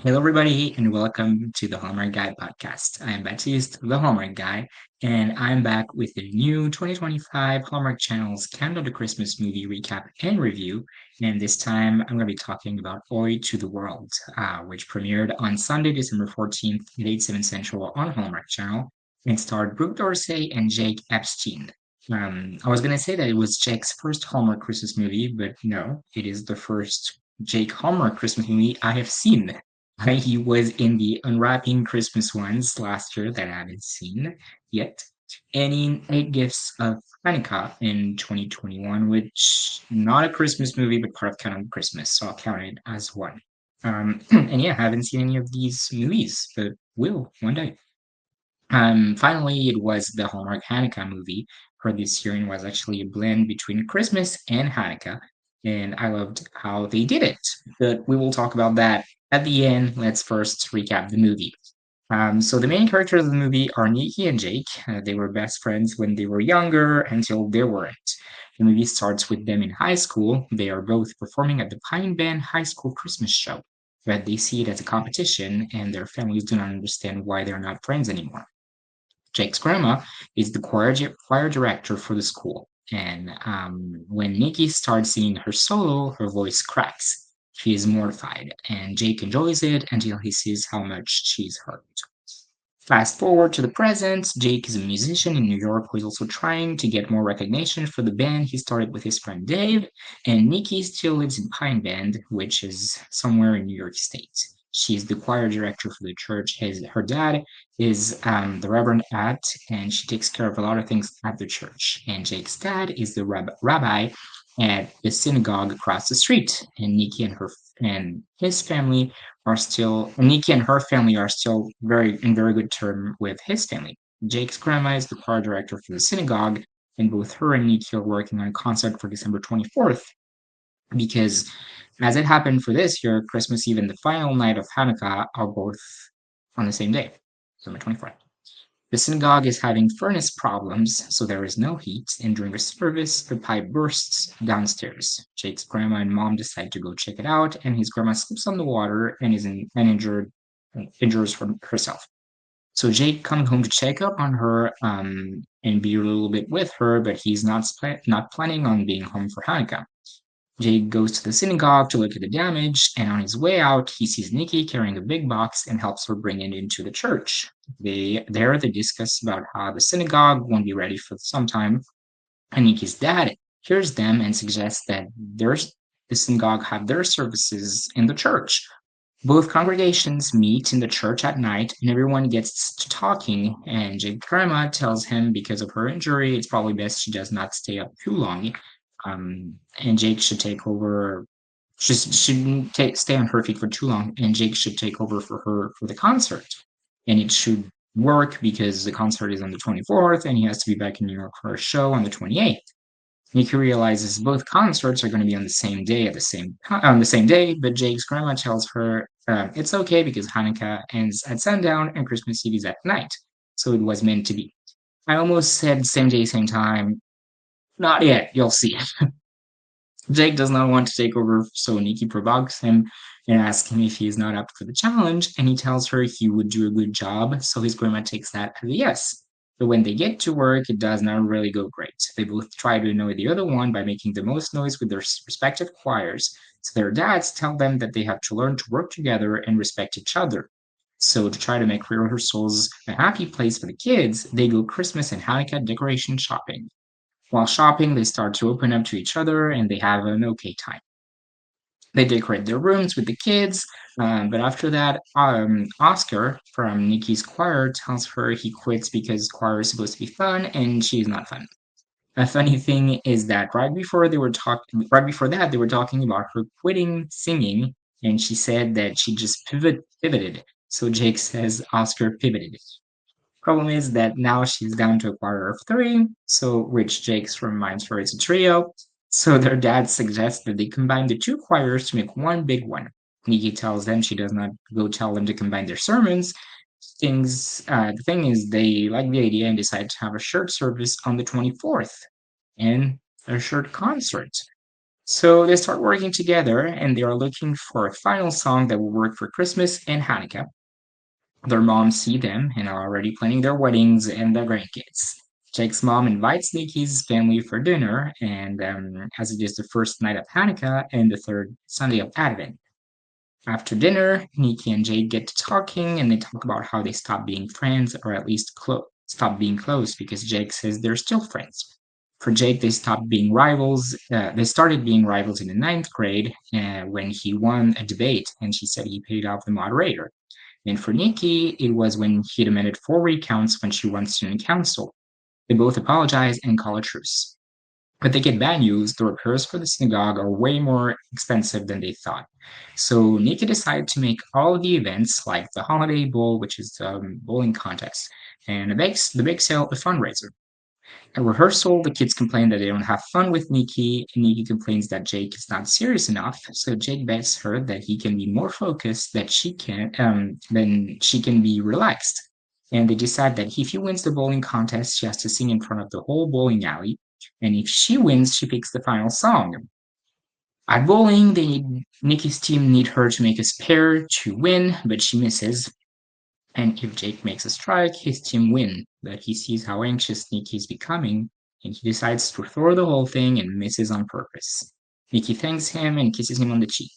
Hello, everybody, and welcome to the Hallmark Guy Podcast. I am Baptiste, the Hallmark Guy, and I'm back with the new 2025 Hallmark Channel's Countdown to Christmas movie recap and review. And this time, I'm going to be talking about Oi to the World, which premiered on Sunday, December 14th at 8, 7 Central on Hallmark Channel, and starred Brooke Dorsey and Jake Epstein. I was going to say that it was Jake's first Hallmark Christmas movie, but no, it is the first Jake Hallmark Christmas movie I have seen. He was in the Unwrapping Christmas ones last year that I haven't seen yet, and in Eight Gifts of Hanukkah in 2021, which not a Christmas movie, but part of Count on Christmas, so I'll count it as one. And yeah, I haven't seen any of these movies, but will one day. Finally, it was the Hallmark Hanukkah movie for this year, and was actually a blend between Christmas and Hanukkah, and I loved how they did it. But we will talk about that at the end. Let's first recap the movie. So the main characters of the movie are Nikki and Jake. They were best friends when they were younger until they weren't. The movie starts with them in high school. They are both performing at the Pine Band High School Christmas show, but they see it as a competition, and their families do not understand why they're not friends anymore. Jake's grandma is the choir director for the school. And when Nikki starts singing her solo, her voice cracks. She is mortified, and Jake enjoys it until he sees how much she's hurt. Fast forward to the present, Jake is a musician in New York who is also trying to get more recognition for the band he started with his friend Dave, and Nikki still lives in Pine Bend, which is somewhere in New York State. She's the choir director for the church. Her dad is the Reverend at, and she takes care of a lot of things at the church. And Jake's dad is the rabbi at the synagogue across the street. And Nikki and his family are still Nikki and her family are still very good term with his family. Jake's grandma is the choir director for the synagogue, and both her and Nikki are working on a concert for December 24th because, as it happened for this year, Christmas Eve and the final night of Hanukkah are both on the same day, December 24th. The synagogue is having furnace problems, so there is no heat, and during the service, a pipe bursts downstairs. Jake's grandma and mom decide to go check it out, and his grandma slips on the water and injures herself. So Jake comes home to check up on her and be a little bit with her, but he's not planning on being home for Hanukkah. Jake goes to the synagogue to look at the damage, and on his way out, he sees Nikki carrying a big box and helps her bring it into the church. They discuss about how the synagogue won't be ready for some time, and Nikki's dad hears them and suggests that the synagogue have their services in the church. Both congregations meet in the church at night, and everyone gets to talking. And Jake's grandma tells him because of her injury, it's probably best she does not stay up too long. And Jake should take over. She shouldn't stay on her feet for too long, and Jake should take over for her for the concert. And it should work because the concert is on the 24th, and he has to be back in New York for a show on the 28th. Nikki realizes both concerts are going to be on the same day on the same day, but Jake's grandma tells her it's okay because Hanukkah ends at sundown and Christmas Eve is at night, so it was meant to be. I almost said same day, same time. Not yet. You'll see. Jake does not want to take over, so Nikki provokes him and asks him if he is not up for the challenge, and he tells her he would do a good job, so his grandma takes that as a yes. But when they get to work, it does not really go great. They both try to annoy the other one by making the most noise with their respective choirs, so their dads tell them that they have to learn to work together and respect each other. So, to try to make rehearsals a happy place for the kids, they go Christmas and Hanukkah decoration shopping. While shopping, they start to open up to each other and they have an okay time. They decorate their rooms with the kids, but after that, Oscar from Nikki's choir tells her he quits because choir is supposed to be fun and she's not fun. A funny thing is that right before that, they were talking about her quitting singing, and she said that she just pivoted. So Jake says Oscar pivoted. Problem is that now she's down to a choir of three, so which Jake's reminds her it's a trio. So their dad suggests that they combine the two choirs to make one big one. Nikki tells them she does not go tell them to combine their sermons. The thing is, they like the idea and decide to have a shirt service on the 24th and a shirt concert. So they start working together and they are looking for a final song that will work for Christmas and Hanukkah. Their moms see them and are already planning their weddings and their grandkids. Jake's mom invites Nikki's family for dinner, and as it is the first night of Hanukkah and the third Sunday of Advent. After dinner, Nikki and Jake get to talking and they talk about how they stopped being friends or at least stopped being close because Jake says they're still friends. For Jake, they stopped being rivals. They started being rivals in the ninth grade when he won a debate and she said he paid off the moderator. And for Nikki, it was when he demanded four recounts when she won student council. They both apologize and call a truce. But they get bad news. The repairs for the synagogue are way more expensive than they thought. So Nikki decided to make all of the events, like the Holiday Bowl, which is the bowling contest, and the bake sale, a fundraiser. At rehearsal, the kids complain that they don't have fun with Nikki, and Nikki complains that Jake is not serious enough. So Jake begs her that he can be more focused, that then she can be relaxed. And they decide that if he wins the bowling contest, she has to sing in front of the whole bowling alley. And if she wins, she picks the final song. At bowling, Nikki's team need her to make a spare to win, but she misses. And if Jake makes a strike, his team win. But he sees how anxious Nikki's becoming, and he decides to throw the whole thing and misses on purpose. Nikki thanks him and kisses him on the cheek.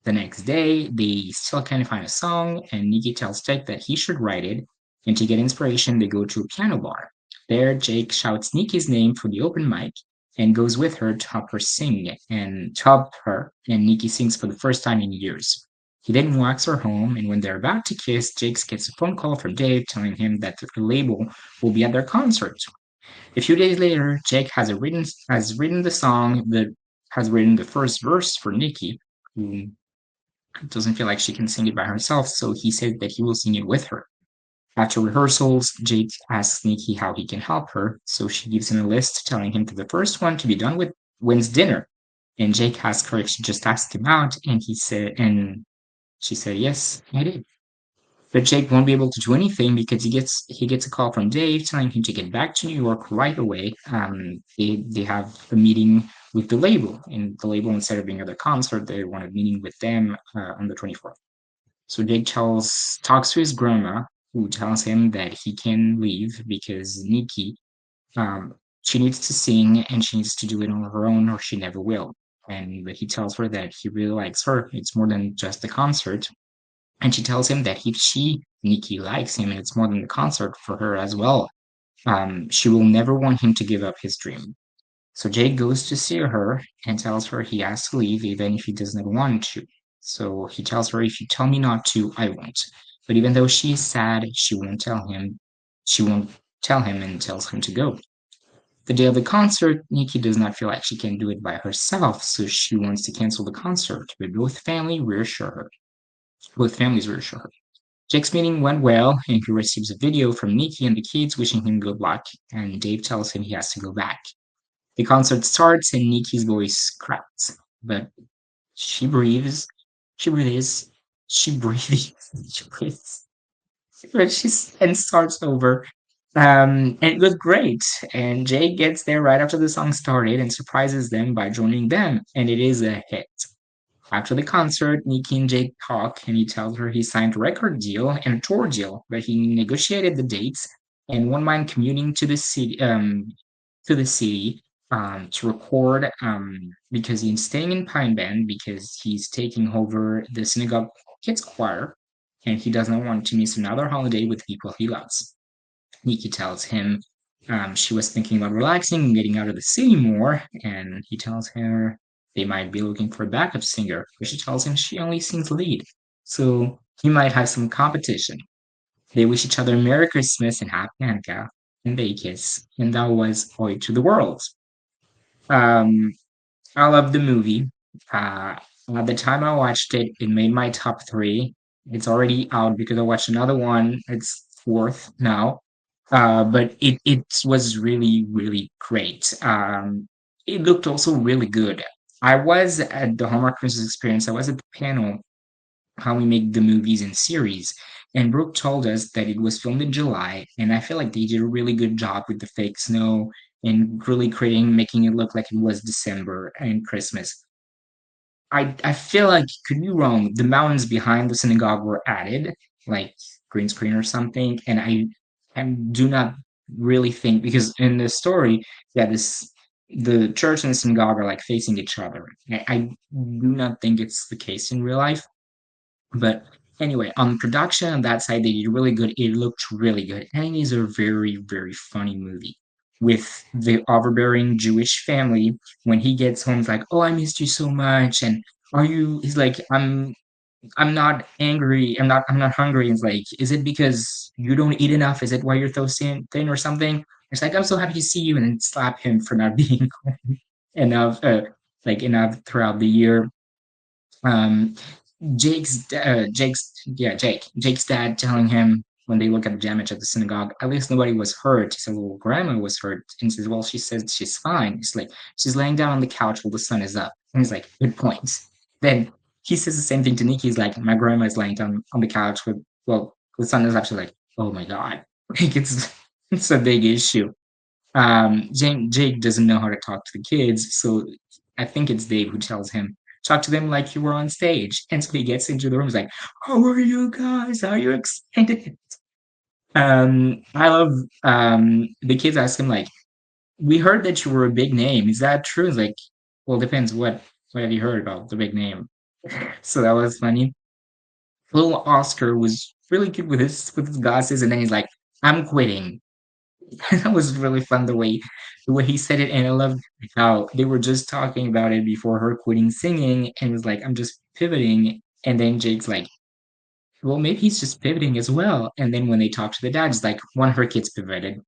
The next day, they still can't find a song, and Nikki tells Jake that he should write it. And to get inspiration, they go to a piano bar. There, Jake shouts Nikki's name for the open mic and goes with her to help her sing and to help her. And Nikki sings for the first time in years. He then walks her home, and when they're about to kiss, Jake gets a phone call from Dave telling him that the label will be at their concert. A few days later, Jake has written the song that has written the first verse for Nikki, who doesn't feel like she can sing it by herself, so he said that he will sing it with her. After rehearsals, Jake asks Nikki how he can help her, so she gives him a list telling him that the first one to be done with wins dinner. And Jake asks her if she just asked him out, and she said yes, I did. But Jake won't be able to do anything because he gets a call from Dave telling him to get back to New York right away. They have a meeting with the label, and the label, instead of being at the concert, they want a meeting with them on the 24th. So Jake talks to his grandma, who tells him that he can leave because Nikki, um, she needs to sing and she needs to do it on her own, or she never will. And but he tells her that he really likes her. It's more than just the concert, and she tells him that if Nikki, likes him, and it's more than the concert for her as well, she will never want him to give up his dream. So Jake goes to see her and tells her he has to leave even if he doesn't want to. So he tells her, if you tell me not to, I won't. But even though she's sad, she won't tell him and tells him to go. The day of the concert, Nikki does not feel like she can do it by herself, so she wants to cancel the concert, but both families reassure her. Jake's meeting went well, and he receives a video from Nikki and the kids wishing him good luck, and Dave tells him he has to go back. The concert starts, and Nikki's voice cracks, but she breathes, she breathes, she breathes, she breathes, but and starts over. And it was great. And Jake gets there right after the song started and surprises them by joining them, and it is a hit. After the concert, Nikki and Jake talk, and he tells her he signed a record deal and a tour deal, but he negotiated the dates and won't mind commuting to the city to record because he's staying in Pine Bend because he's taking over the synagogue kids choir, and he does not want to miss another holiday with people he loves. Nikki tells him she was thinking about relaxing and getting out of the city more, and he tells her they might be looking for a backup singer, but she tells him she only sings lead, so he might have some competition. They wish each other Merry Christmas and Happy Hanukkah, and they kiss, and that was Oi to the World. Um, I love the movie. Uh, at the time I watched it, it made my top three. It's already out because I watched another one. It's fourth now. But it was really, really great. It looked also really good. I was at the Hallmark Christmas Experience. I was at the panel how we make the movies in series. And Brooke told us that it was filmed in July, and I feel like they did a really good job with the fake snow and really making it look like it was December and Christmas. I feel like could be wrong. The mountains behind the synagogue were added, like green screen or something, and I do not really think because in the story, yeah, this the church and the synagogue are like facing each other. I do not think it's the case in real life. But anyway, on production on that side, they did really good. It looked really good. And it is a very, very funny movie with the overbearing Jewish family. When he gets home, he's like, "Oh, I missed you so much." And are you, he's like, I'm not angry. I'm not hungry. It's like, is it because you don't eat enough? Is it why you're so thin or something? It's like, I'm so happy to see you, and then slap him for not being enough, enough throughout the year. Um, Jake's dad telling him when they look at the damage at the synagogue, at least nobody was hurt. He said, well, grandma was hurt. And he says, well, she says she's fine. It's like, she's laying down on the couch while the sun is up. And he's like, good point. Then he says the same thing to Nikki. He's like, my grandma is laying down on the couch with, well, the sun is up. She's like, oh my God. Like it's a big issue. Jake doesn't know how to talk to the kids, so I think it's Dave who tells him, talk to them like you were on stage. And so he gets into the room, he's like, how are you guys? Are you excited? I love the kids ask him like, we heard that you were a big name. Is that true? It's like, well, depends what have you heard about the big name? So that was funny. Little Oscar was really good with his glasses, and then he's like, I'm quitting. That was really fun the way he said it, and I loved how they were just talking about it before her quitting singing, and was like, "I'm just pivoting," and then Jake's like, "Well, maybe he's just pivoting as well." And then when they talk to the dad, it's like one of her kids pivoted.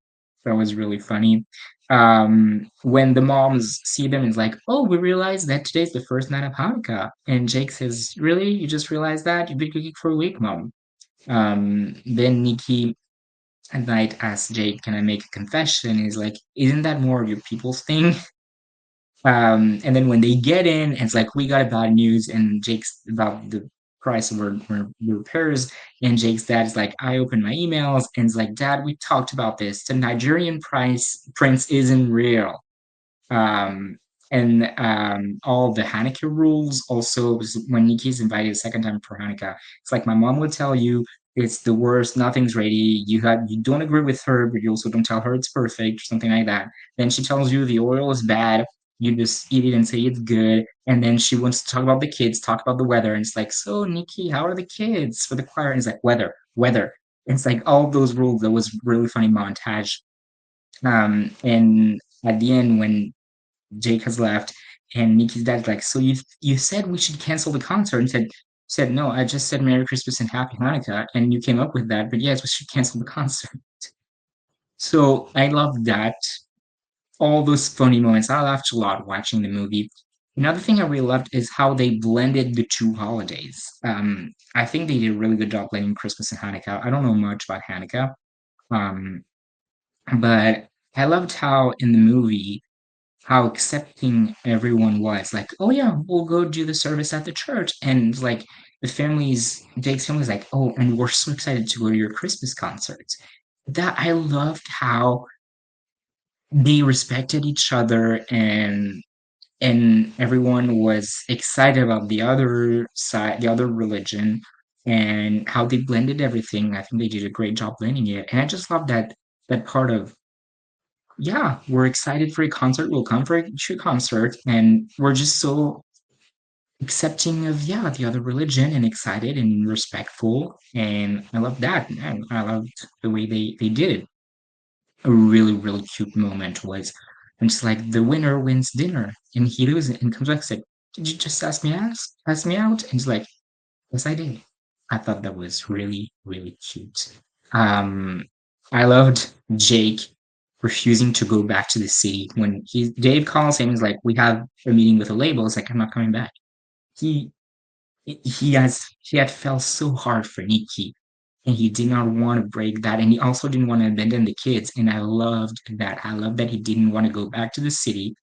That was really funny. When the moms see them, it's like, "Oh, we realized that today's the first night of Hanukkah," and Jake says, "Really? You just realized that? You've been cooking for a week, mom." Then Nikki at night asks Jake, "Can I make a confession?" He's like, "Isn't that more of your people's thing?" And then when they get in, it's like, "We got bad news," and Jake's about the price of our repairs, and Jake's dad is like, "I opened my emails," and it's like, "Dad, we talked about this. The Nigerian price prince isn't real." Um, and all the Hanukkah rules also when Nikki's invited a second time for Hanukkah, it's like my mom would tell you it's the worst, nothing's ready. You don't agree with her, but you also don't tell her it's perfect or something like that. Then she tells you the oil is bad. You just eat it and say it's good. And then she wants to talk about the kids, talk about the weather. And it's like, so Nikki, how are the kids for the choir? And it's like, weather. And it's like all those rules. That was really funny montage. And at the end, when Jake has left, and Nikki's dad's like, "So you said we should cancel the concert?" And said, "No, I just said Merry Christmas and Happy Hanukkah, and you came up with that. But yes, we should cancel the concert." So I love that. All those funny moments. I laughed a lot watching the movie. Another thing I really loved is how they blended the two holidays. I think they did a really good job blending Christmas and Hanukkah. I don't know much about Hanukkah, um, but I loved how in the movie how accepting everyone was. Like, oh yeah, we'll go do the service at the church. And like Jake's family's like, oh, and we're so excited to go to your Christmas concerts. That I loved how they respected each other and everyone was excited about the other side, the other religion, and how they blended everything. I think they did a great job blending it. And I just love that part of yeah, we're excited for a concert. We'll come for a concert, and we're just so accepting of yeah the other religion and excited and respectful. And I love that. And I loved the way they did it. A really cute moment was when it's like the winner wins dinner, and he loses and comes back and said, "Did you just ask me out?" And he's like, yes, I did. I thought that was really cute. Um, I loved Jake refusing to go back to the city when Dave calls him. He's like, "We have a meeting with a label." It's like, "I'm not coming back." He he had felt so hard for Nikki, and he did not want to break that, and he also didn't want to abandon the kids. And I loved that. I love that he didn't want to go back to the city.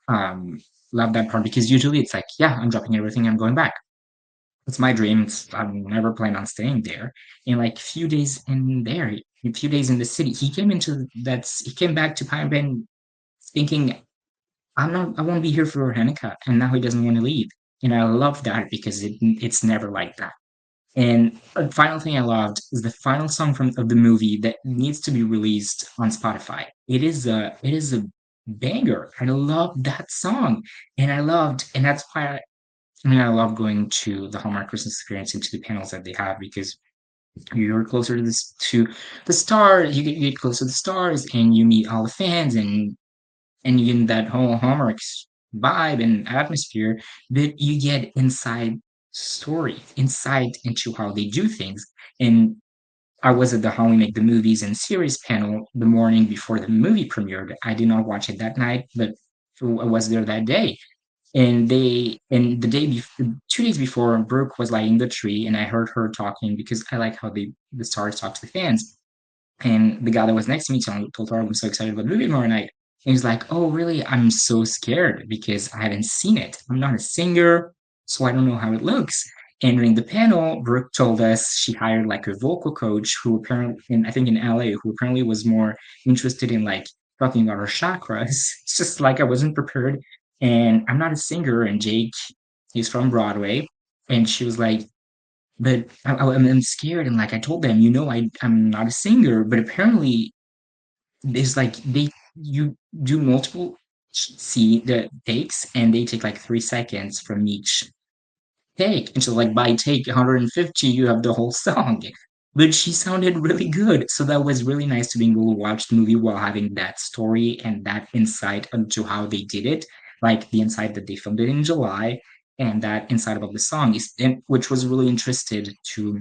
Um, love that part because usually it's like, yeah, I'm dropping everything, I'm going back. It's my dream. I've never planned on staying there. And like few days in there, a few days in the city, he came back to Pine Ben thinking, I won't be here for Hanukkah. And now he doesn't want to leave. And I love that because it's never like that. And a final thing I loved is the final song from of the movie that needs to be released on Spotify. It is a banger. I love that song. And that's why I love going to the Hallmark Christmas experience and to the panels that they have because you're closer to this to the stars, you get closer to the stars and you meet all the fans and you get that whole Hallmark's vibe and atmosphere, but you get inside story, insight into how they do things. And I was at the How We Make the Movies and Series panel the morning before the movie premiered. I did not watch it that night, but I was there that day. And the day before, 2 days before, Brooke was lighting the tree, and I heard her talking because I like how the stars talk to the fans. And the guy that was next to me told her I'm so excited about the movie tomorrow night. And he's like, "Oh, really? I'm so scared because I haven't seen it. I'm not a singer, so I don't know how it looks." And during the panel, Brooke told us she hired like a vocal coach who apparently, I think in LA, who apparently was more interested in like talking about her chakras. It's just like I wasn't prepared, and I'm not a singer. And Jake, he's from Broadway, and she was like, but I'm scared, and like I told them, I'm not a singer, but apparently there's like you do multiple see the takes, and they take like 3 seconds from each take, and so like by take 150, you have the whole song. But she sounded really good, so that was really nice to be able to watch the movie while having that story and that insight into how they did it, like the insight that they filmed it in July, and that insight about the song is, and which was really interested to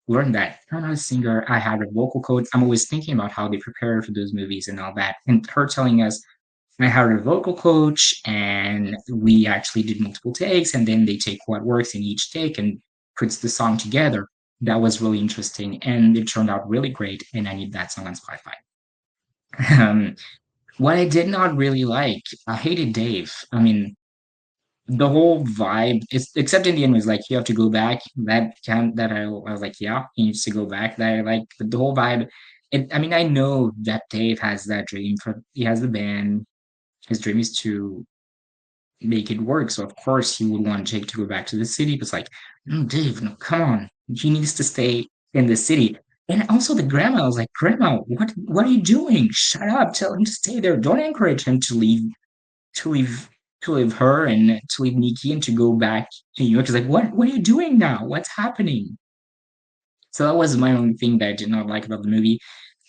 learn that. I'm not a singer. I had a vocal coach. I'm always thinking about how they prepare for those movies and all that, and her telling us I hired a vocal coach and we actually did multiple takes and then they take what works in each take and puts the song together. That was really interesting and it turned out really great and I need that song on Spotify. Um, what I did not really like, I hated Dave. I mean, the whole vibe is except in the end was like you have to go back. I was like, yeah, he needs to go back. That I like but the whole vibe. I mean, I know that Dave has that dream for he has the band. His dream is to make it work. So of course he would want Jake to go back to the city. But it's like, no, Dave, no, come on. He needs to stay in the city. And also the grandma, I was like, Grandma, what are you doing? Shut up. Tell him to stay there. Don't encourage him to leave to leave her and to leave Nikki and to go back to New York. It's like, what are you doing now? What's happening? So that was my only thing that I did not like about the movie.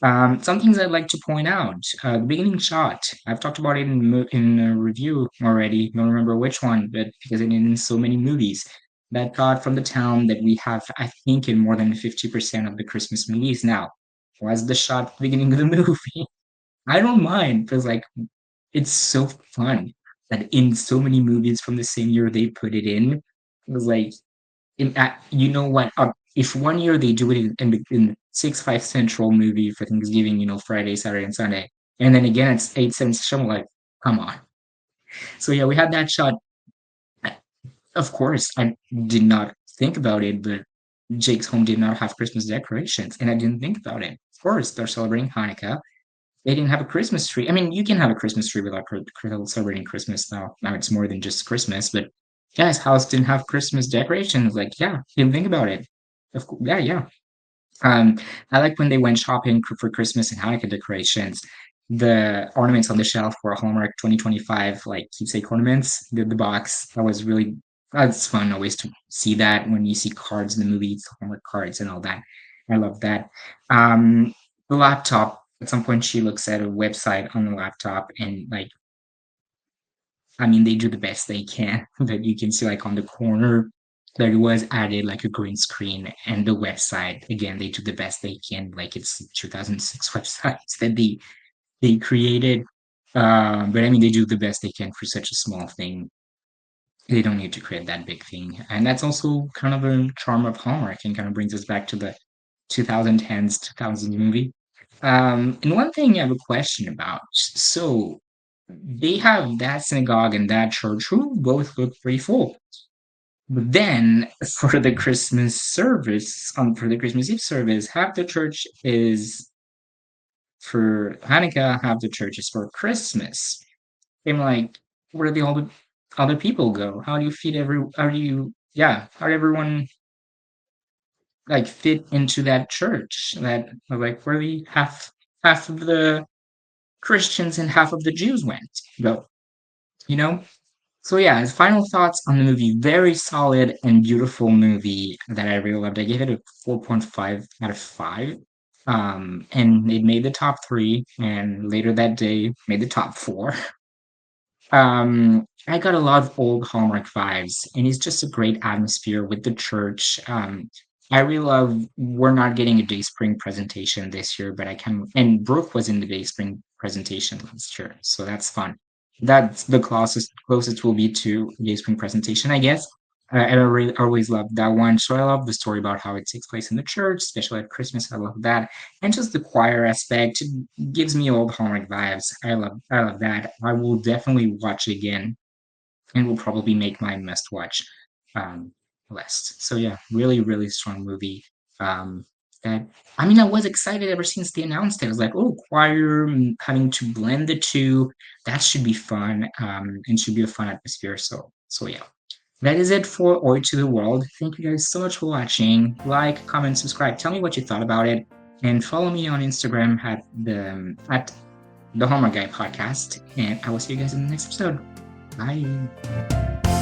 Some things I'd like to point out. The beginning shot. I've talked about it in a review already. Don't remember which one, but because it in so many movies. That shot from the town that we have, I think, in more than 50% of the Christmas movies now, was the shot at the beginning of the movie. I don't mind because like it's so fun that in so many movies from the same year they put it in. It was like you know what? If one year they do it in 6 5 Central movie for Thanksgiving, Friday, Saturday, and Sunday, and then again it's 8 7 Central, like, come on. So yeah, we had that shot. Of course, I did not think about it, but Jake's home did not have Christmas decorations, and I didn't think about it. Of course, they're celebrating Hanukkah. They didn't have a Christmas tree. I mean, you can have a Christmas tree without celebrating Christmas now. Now it's more than just Christmas, but yeah, his house didn't have Christmas decorations. Like, yeah, didn't think about it. Of course, yeah, yeah. Um, I like when they went shopping for Christmas and Hanukkah decorations. The ornaments on the shelf were Hallmark 2025, like keepsake ornaments. The box that was really that's fun always to see that when you see cards in the movies, Hallmark cards and all that. I love that. The laptop. At some point, she looks at a website on the laptop, and like, I mean, they do the best they can. But you can see, like, on the corner, there was added like a green screen, and the website again, they do the best they can. Like it's 2006 websites that they created. But I mean, they do the best they can for such a small thing. They don't need to create that big thing, and that's also kind of a charm of Hallmark, and kind of brings us back to the 2010s, 2000s movie. And one thing I have a question about. So they have that synagogue and that church who both look pretty full. But then for the Christmas service, for the Christmas Eve service, half the church is for Hanukkah, half the church is for Christmas. I'm like, where are they all? other people go? How do you fit every? How do you? Yeah, how did everyone like fit into that church? That like where the half of the Christians and half of the Jews went go. You know. So yeah, his final thoughts on the movie. Very solid and beautiful movie that I really loved. I gave it a 4.5 out of 5. And it made the top 3, and later that day made the top 4. I got a lot of old Hallmark vibes, and it's just a great atmosphere with the church. I really love. We're not getting a Dayspring presentation this year, but I can. And Brooke was in the Dayspring presentation last year, so that's fun. That's the closest will be to Dayspring presentation, I guess. I really always loved that one. So I love the story about how it takes place in the church, especially at Christmas. I love that, and just the choir aspect gives me old Hallmark vibes. I love that. I will definitely watch it again, and will probably make my must watch um, list. So yeah, really really strong movie. Um, that I mean, I was excited ever since they announced it. I was like, oh, choir having to blend the two. That should be fun, and should be a fun atmosphere. So yeah. That is it for Oi to the World. Thank you guys so much for watching. Like, comment, subscribe. Tell me what you thought about it, and follow me on Instagram at the Hallmark Guy Podcast. And I will see you guys in the next episode. Bye.